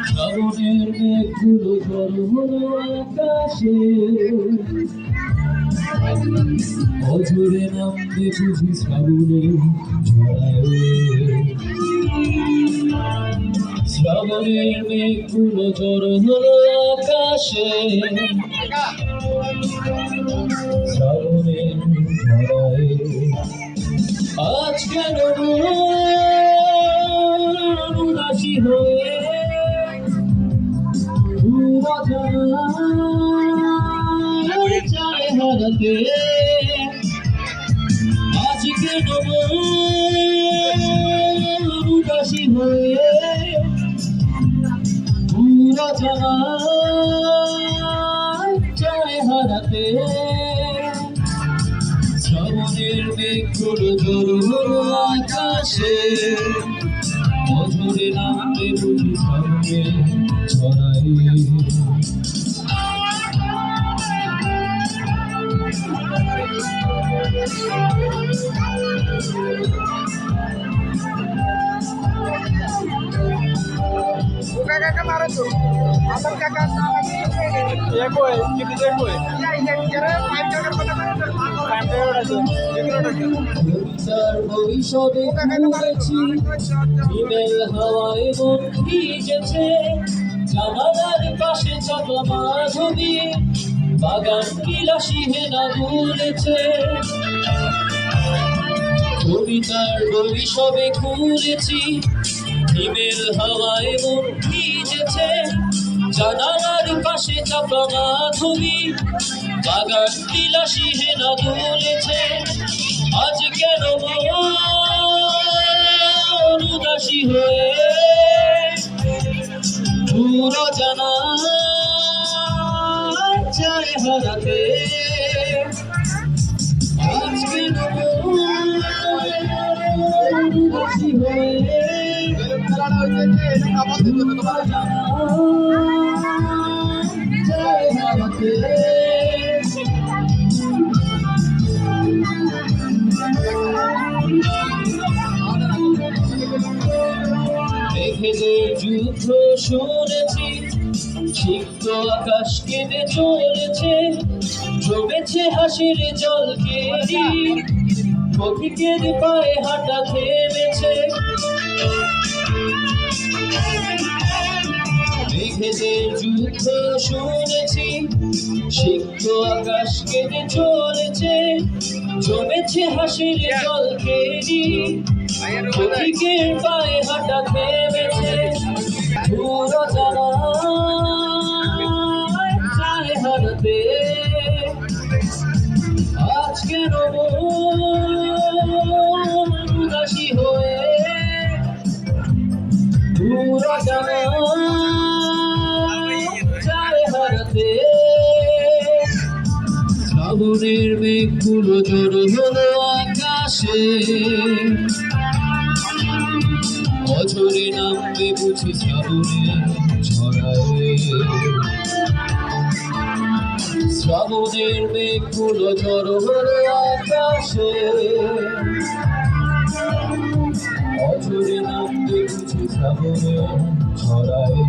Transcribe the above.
শ্রাবণের মেঘগুলো ঝড় হলো আকাশে, অঝরে নামবে বুঝি শ্রাবণের ঝড়ায়। শ্রাবণের মেঘগুলো ঝড় হলো আকাশে, শ্রাবণের ঝড়ায়। আজ কেন উদাসী হয়ে চায় হারাতে, আজ কেন উদাসী হয়ে পুরা চায় হারাতে। শ্রাবণের মেঘগুলো ঝড় হলো আকাশে, অঝরে নামবে বুঝি শ্রাবণের ঝড়ায়। Kakak kemarin tuh, apa kakak sama gitu? Ya boy, gitu deh boy. Iya iya, kira main kakak mana-mana tuh. Sampai udah tuh, gitu udah tuh. কবিতার ভবিষ্যতে খুঁজেছি, হিমেল হাওয়ায় মন ভিজেছে, জানালার পাশে চাপা মাধবী, বাগান বিলাসী হেনা দুলেছে। কবিতার ভবিষ্যতে খুঁজেছি, হিমেল হাওয়ায় মন ভিজেছে, জানালার পাশে চাপা মাধবী, বাগান বিলাসী হেনা দুলেছে। আজ কেন উদাসী হয়ে পুরো জানা চায় হারাতে, আজ কেন উদাসী হয়ে পুরো জানা চায় হারাতে। মেঘেদের যুদ্ধ শুনেছি, সিক্ত আকাশ কেঁদে চলেছে, জমেছে হাসির জল কেরি, পথিকের পায়ে হাঁটা থেমেছে। মেঘেদের যুদ্ধ শুনেছি, সিক্ত আকাশ কেঁদে চলেছে, জমেছে হাসির জল কেরি, পথিকের পায়ে হাঁটা থেমেছে। পুরো জানা চায় হারাতে, আজ কেন উদাসী হয়ে পুরো জানা চায় হারাতে। শ্রাবণের মেঘগুলো ঝড় হলো আকাশে, অঝরে নামবে বুঝি শ্রাবণের ঝড়ায়। শ্রাবণের মেঘগুলো ঝড় হলো আকাশে, অঝরে নামবে বুঝি শ্রাবণের ঝড়ায়।